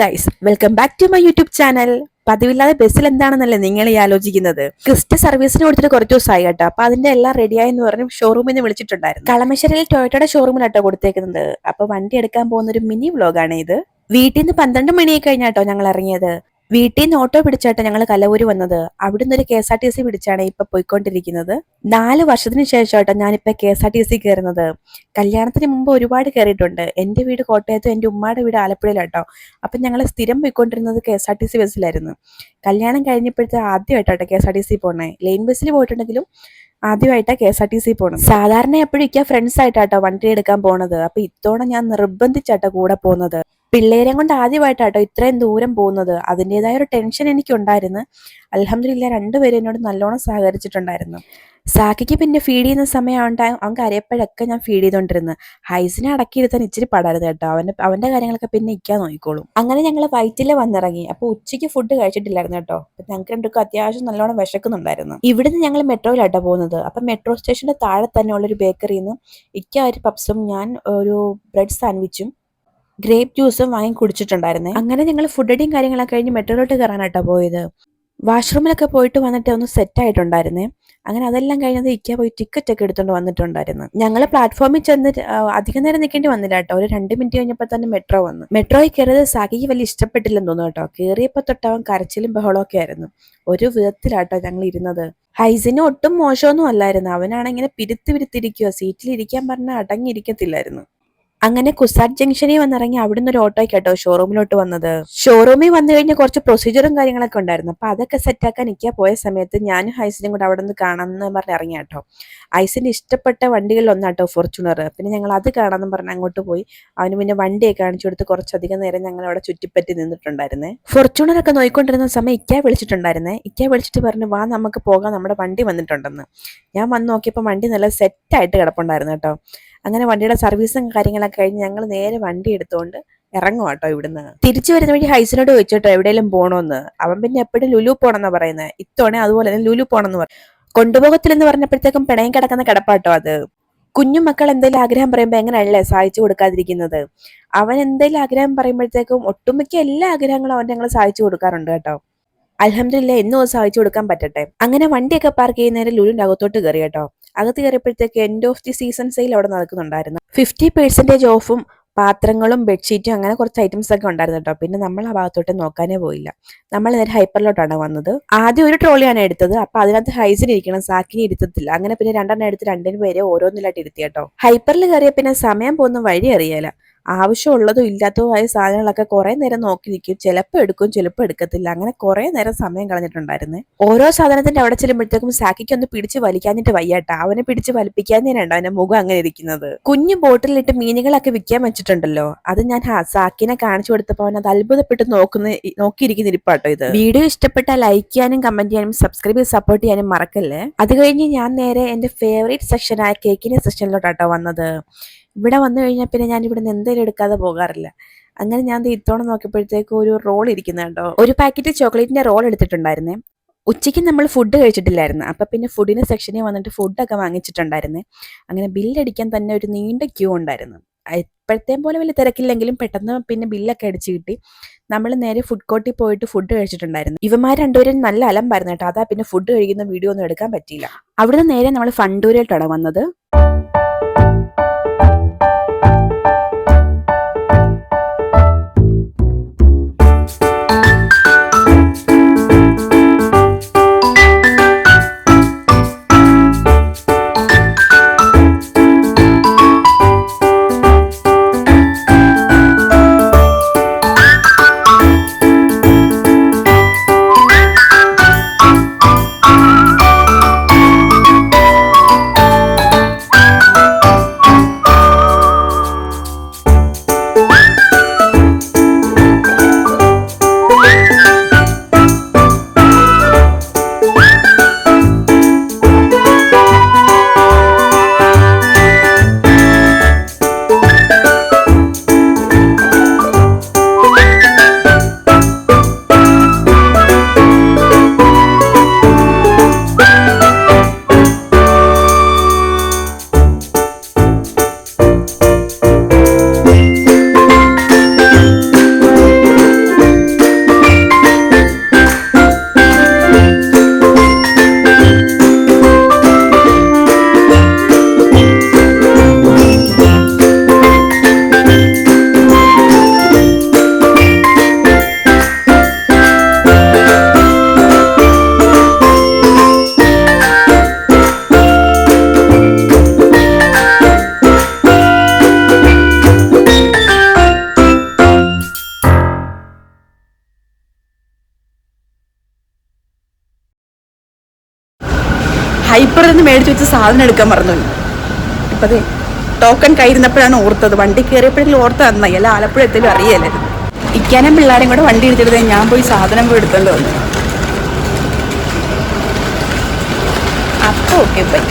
Guys, welcome back to my YouTube channel. പതിവില്ലാതെ ബസ്സിൽ എന്താണെന്നല്ലേ നിങ്ങൾ ഈ ആലോചിക്കുന്നത്. ക്രിസ്റ്റ സർവീസിന് കൊടുത്തിട്ട് കുറച്ച് ദിവസമായി കേട്ടോ. അപ്പൊ അതിന്റെ എല്ലാം റെഡിയായെന്ന് പറഞ്ഞ് ഷോറൂമിൽ നിന്ന് വിളിച്ചിട്ടുണ്ടായിരുന്നു. കളമശ്ശേരിയിൽ ടൊയോട്ടയുടെ ഷോറൂമിലാട്ടോ കൊടുത്തേക്കുന്നത്. അപ്പൊ വണ്ടി എടുക്കാൻ പോകുന്ന ഒരു മിനി വ്ലോഗാണ് ഇത്. വീട്ടിൽ നിന്ന് 12 മണിയായി കഴിഞ്ഞാട്ടോ ഞങ്ങൾ ഇറങ്ങിയത്. വീട്ടിൽ നിന്ന് ഓട്ടോ പിടിച്ചാട്ടോ ഞങ്ങൾ കലവൂര് വന്നത്. അവിടുന്ന് ഒരു KSRTC പിടിച്ചാണ് ഇപ്പൊ പോയിക്കൊണ്ടിരിക്കുന്നത്. 4 വർഷത്തിന് ശേഷമാട്ടോ ഞാനിപ്പോ KSRTC കയറുന്നത്. കല്യാണത്തിന് മുമ്പ് ഒരുപാട് കയറിയിട്ടുണ്ട്. എന്റെ വീട് കോട്ടയത്തും എന്റെ ഉമ്മയുടെ വീട് ആലപ്പുഴയിലാട്ടോ. അപ്പൊ ഞങ്ങൾ സ്ഥിരം പോയിക്കൊണ്ടിരുന്നത് KSRTC ബസ്സിലായിരുന്നു. കല്യാണം കഴിഞ്ഞപ്പോഴത്തെ ആദ്യമായിട്ടോ KSRTC പോണേ. ലൈൻ ബസ്സിൽ പോയിട്ടുണ്ടെങ്കിലും ആദ്യമായിട്ടാണ് KSRTC പോണത്. സാധാരണ എപ്പോഴും ഫ്രണ്ട്സ് ആയിട്ടാട്ടോ വണ്ടി എടുക്കാൻ പോണത്. അപ്പൊ ഇത്തവണ ഞാൻ നിർബന്ധിച്ചാട്ടോ കൂടെ പോകുന്നത്. പിള്ളേരെ കൊണ്ട് ആദ്യമായിട്ടാട്ടോ ഇത്രയും ദൂരം പോകുന്നത്. അതിൻ്റെതായ ഒരു ടെൻഷൻ എനിക്കുണ്ടായിരുന്നു. അൽഹംദുലില്ലാഹ് രണ്ടുപേരും എന്നോട് നല്ലോണം സഹകരിച്ചിട്ടുണ്ടായിരുന്നു. സാക്കിക്ക് പിന്നെ ഫീഡ് ചെയ്യുന്ന സമയമാവണ്ട, അവൻ കരയപ്പോഴൊക്കെ ഞാൻ ഫീഡ് ചെയ്തോണ്ടിരുന്നു. ഹൈസിനെ അടക്കിയിരുത്താൻ ഇച്ചിരി പാടായിരുന്നു കേട്ടോ. അവന്റെ കാര്യങ്ങളൊക്കെ പിന്നെ ഇക്കാൻ നോക്കിക്കോളും. അങ്ങനെ ഞങ്ങൾ വയറ്റില് വന്നിറങ്ങി. അപ്പൊ ഉച്ചയ്ക്ക് ഫുഡ് കഴിച്ചിട്ടില്ലായിരുന്നു കേട്ടോ. അപ്പൊ ഞങ്ങൾക്ക് രണ്ടുക്കും അത്യാവശ്യം നല്ലോണം വിശക്കുന്നുണ്ടായിരുന്നു. ഇവിടുന്ന് ഞങ്ങൾ മെട്രോയിലാട്ടോ പോകുന്നത്. അപ്പൊ മെട്രോ സ്റ്റേഷന്റെ താഴെ തന്നെ ഉള്ളൊരു ബേക്കറിയിൽ നിന്ന് ഒരു പപ്സും ഞാൻ ഒരു ബ്രെഡ് സാൻഡ്വിച്ചും ഗ്രേപ്പ് ജ്യൂസും വാങ്ങി കുടിച്ചിട്ടുണ്ടായിരുന്നേ. അങ്ങനെ ഞങ്ങൾ ഫുഡ് അടിയും കാര്യങ്ങളൊക്കെ കഴിഞ്ഞ് മെട്രോയിലോട്ട് കയറാനാട്ടോ പോയത്. വാഷ്റൂമിലൊക്കെ പോയിട്ട് വന്നിട്ട് ഒന്ന് സെറ്റ് ആയിട്ടുണ്ടായിരുന്നേ. അങ്ങനെ അതെല്ലാം കഴിഞ്ഞത് പോയി ടിക്കറ്റ് ഒക്കെ എടുത്തുകൊണ്ട് വന്നിട്ടുണ്ടായിരുന്നു. ഞങ്ങൾ പ്ലാറ്റ്ഫോമിൽ ചെന്ന് അധികം നേരം നിൽക്കേണ്ടി വന്നില്ല കേട്ടോ. ഒരു 2 മിനിറ്റ് കഴിഞ്ഞപ്പോൾ തന്നെ മെട്രോ വന്നു. മെട്രോയിൽ കയറിയത് സാക്കിക്ക് വലിയ ഇഷ്ടപ്പെട്ടില്ലെന്ന് തോന്നുന്നു കേട്ടോ. കയറിയപ്പോൾ തൊട്ടവൻ കരച്ചിലും ബഹളമൊക്കെ ആയിരുന്നു. ഒരു വിധത്തിലാട്ടോ ഞങ്ങൾ ഇരുന്നത്. ഹൈസിന് ഒട്ടും മോശമൊന്നും അല്ലായിരുന്നു. അവനാണ് ഇങ്ങനെ പിരുത്തിരിക്കുക. സീറ്റിൽ ഇരിക്കാൻ പറഞ്ഞാൽ അടങ്ങിയിരിക്കത്തില്ലായിരുന്നു. അങ്ങനെ കുസാറ്റ് ജംഗ്ഷനിൽ വന്നിറങ്ങി അവിടുന്ന് ഒരു ഓട്ടോ കേട്ടോ ഷോറൂമിലോട്ട് വന്നത്. ഷോറൂമിൽ വന്നു കഴിഞ്ഞാൽ കുറച്ച് പ്രൊസീജിയറും കാര്യങ്ങളൊക്കെ ഉണ്ടായിരുന്നു. അപ്പൊ അതൊക്കെ സെറ്റാക്കാൻ പോയ സമയത്ത് ഞാനും ഹൈസിനും കൂടെ അവിടെ നിന്ന് കാണാമെന്ന് പറഞ്ഞ് ഇറങ്ങി കേട്ടോ. ഹൈസിന് ഇഷ്ടപ്പെട്ട വണ്ടികളിൽ ഒന്നാട്ടോ ഫോർച്യൂണർ. പിന്നെ ഞങ്ങൾ അത് കാണാമെന്ന് പറഞ്ഞ് അങ്ങോട്ട് പോയി. അവന് പിന്നെ വണ്ടിയൊക്കെ കാണിച്ചു കൊടുത്ത് കുറച്ചധികം നേരം ഞങ്ങൾ അവിടെ ചുറ്റിപ്പറ്റി നിന്നിട്ടുണ്ടായിരുന്നേ. ഫോർച്യൂണർ ഒക്കെ നോക്കിക്കൊണ്ടിരുന്ന സമയം വിളിച്ചിട്ടുണ്ടായിരുന്നേ. വിളിച്ചിട്ട് പറഞ്ഞു, വാ നമുക്ക് പോകാം, നമ്മുടെ വണ്ടി വന്നിട്ടുണ്ടെന്ന്. ഞാൻ വന്ന് നോക്കിയപ്പോൾ വണ്ടി നല്ല സെറ്റായിട്ട് കിടപ്പുണ്ടായിരുന്നു കേട്ടോ. അങ്ങനെ വണ്ടിയുടെ സർവീസും കാര്യങ്ങളൊക്കെ കഴിഞ്ഞ് ഞങ്ങൾ നേരെ വണ്ടി എടുത്തുകൊണ്ട് ഇറങ്ങും കേട്ടോ. ഇവിടുന്ന് തിരിച്ചു വരുന്ന വഴി ഹൈസിനോട് ചോദിച്ചോട്ടോ എവിടെയെങ്കിലും പോകണമെന്ന്. അവൻ പിന്നെ എപ്പോഴും ലുലു പോണെന്നാ പറയുന്നത്. ഇത്തവണ അതുപോലെ തന്നെ ലുലു പോണെന്ന് പറയും. കൊണ്ടുപോകത്തില്ലെന്ന് പറഞ്ഞപ്പോഴത്തേക്കും പിണയും കിടക്കുന്ന കിടപ്പാട്ടോ അത്. കുഞ്ഞുമക്കൾ എന്തെങ്കിലും ആഗ്രഹം പറയുമ്പോൾ എങ്ങനെയല്ലേ സാധിച്ചു കൊടുക്കാതിരിക്കുന്നത്. അവൻ എന്തെങ്കിലും ആഗ്രഹം പറയുമ്പോഴത്തേക്കും ഒട്ടുമിക്ക എല്ലാ ആഗ്രഹങ്ങളും അവൻ ഞങ്ങൾ സാധിച്ചു കൊടുക്കാറുണ്ട് കേട്ടോ. അൽഹംദുലില്ലാഹ് എന്നും സാധിച്ചു കൊടുക്കാൻ പറ്റട്ടെ. അങ്ങനെ വണ്ടിയൊക്കെ പാർക്ക് ചെയ്യുന്നേരം ലുലുവിന്റെ അകത്തോട്ട് കയറി കേട്ടോ. അകത്ത് കയറിയപ്പോഴത്തേക്ക് end of the season sale അവിടെ നടക്കുന്നുണ്ടായിരുന്നു. 50% ഓഫും പാത്രങ്ങളും ബെഡ്ഷീറ്റും അങ്ങനെ കുറച്ച് ഐറ്റംസ് ഒക്കെ ഉണ്ടായിരുന്നു കേട്ടോ. പിന്നെ നമ്മൾ ആ ഭാഗത്തോട്ട് നോക്കാനേ പോയില്ല. നമ്മൾ നേരെ ഹൈപ്പറിലോട്ടാണ് വന്നത്. ആദ്യം ഒരു ട്രോളിയാണ് എടുത്തത്. അപ്പൊ അതിനകത്ത് ഹൈസിന് ഇരിക്കണം, സാക്കിന് ഇരുത്തത്തില്ല. അങ്ങനെ പിന്നെ 2 എടുത്ത് 2 പേരെ ഓരോന്നിലായിട്ട് ഇരുത്തി കേട്ടോ. ഹൈപ്പറിൽ കയറിയ പിന്നെ സമയം പോകുന്ന വഴി അറിയാല. ആവശ്യമുള്ളതും ഇല്ലാത്തതുമായ സാധനങ്ങളൊക്കെ കുറെ നേരം നോക്കി നിൽക്കും. ചിലപ്പോൾ എടുക്കും, ചിലപ്പോൾ എടുക്കത്തില്ല. അങ്ങനെ കുറെ നേരം സമയം കളഞ്ഞിട്ടുണ്ടായിരുന്നേ. ഓരോ സാധനത്തിന്റെ അവിടെ ചെല്ലുമ്പോഴത്തേക്കും സാക്കിക്ക് ഒന്ന് പിടിച്ച് വലിക്കാഞ്ഞിട്ട് വയ്യാട്ടാ. അവനെ പിടിച്ച് വലിപ്പിക്കാഞ്ഞേനുണ്ടോ അവന്റെ മുഖം അങ്ങനെ ഇരിക്കുന്നത്. കുഞ്ഞു ബോട്ടിലിട്ട് മീനുകളൊക്കെ വിൽക്കാൻ വെച്ചിട്ടുണ്ടല്ലോ. അത് ഞാൻ സാക്കിനെ കാണിച്ചു കൊടുത്തപ്പോൾ അവൻ അത് അത്ഭുതപ്പെട്ട് നോക്കിയിരിക്കുന്ന ഇരിപ്പാട്ടോ ഇത്. വീഡിയോ ഇഷ്ടപ്പെട്ടാൽ ലൈക്ക് ചെയ്യാനും കമന്റ് ചെയ്യാനും സബ്സ്ക്രൈബ് ചെയ്ത് സപ്പോർട്ട് ചെയ്യാനും മറക്കല്ലേ. അത് കഴിഞ്ഞ് ഞാൻ നേരെ എന്റെ ഫേവറേറ്റ് സെക്ഷനായ കേക്കിന്റെ സെക്ഷനിലോട്ടാട്ടോ വന്നത്. ഇവിടെ വന്നു കഴിഞ്ഞാൽ പിന്നെ ഞാൻ ഇവിടുന്ന് എന്തെങ്കിലും എടുക്കാതെ പോകാറില്ല. അങ്ങനെ ഞാൻ ഇത്തവണ നോക്കിയപ്പോഴത്തേക്ക് ഒരു റോൾ ഇരിക്കുന്ന കേട്ടോ. ഒരു പാക്കറ്റ് ചോക്ലേറ്റിന്റെ റോൾ എടുത്തിട്ടുണ്ടായിരുന്നേ. ഉച്ചയ്ക്ക് നമ്മൾ ഫുഡ് കഴിച്ചിട്ടില്ലായിരുന്നു. അപ്പൊ പിന്നെ ഫുഡിന്റെ സെക്ഷനിൽ വന്നിട്ട് ഫുഡൊക്കെ വാങ്ങിച്ചിട്ടുണ്ടായിരുന്നേ. അങ്ങനെ ബില്ലടിക്കാൻ തന്നെ ഒരു നീണ്ട ക്യൂ ഉണ്ടായിരുന്നു. ഇപ്പോഴത്തെ പോലെ വലിയ തിരക്കില്ലെങ്കിലും പെട്ടെന്ന് പിന്നെ ബില്ലൊക്കെ അടിച്ചു കിട്ടി. നമ്മൾ നേരെ ഫുഡ് കോർട്ടിൽ പോയിട്ട് ഫുഡ് കഴിച്ചിട്ടുണ്ടായിരുന്നു. ഇവന്മാർ രണ്ടുപേരും നല്ല അലമ്പായിരുന്നു കേട്ടോ. അതാ പിന്നെ ഫുഡ് കഴിക്കുന്ന വീഡിയോ ഒന്നും എടുക്കാൻ പറ്റിയില്ല. അവിടുന്ന് നേരെ നമ്മൾ ഫണ്ടൂരിലോട്ടാണ് വന്നത്. മേടിച്ച് വെച്ച് സാധനം എടുക്കാൻ മറന്നുപോയി. ഇപ്പം അതെ ടോക്കൺ കയ്യിരുന്നപ്പോഴാണ് ഓർത്തത്. വണ്ടി കയറിയപ്പോഴെങ്കിലും ഓർത്ത് നന്നായി, അല്ല ആലപ്പുഴ എത്തിലും അറിയല്ലായിരുന്നു. ഇക്കാനും പിള്ളേരും കൂടെ വണ്ടി എടുത്തിട്ട് ഞാൻ പോയി സാധനം പോയി എടുത്തോണ്ട് വന്നു. അപ്പോൾ ഓക്കെ ബൈ.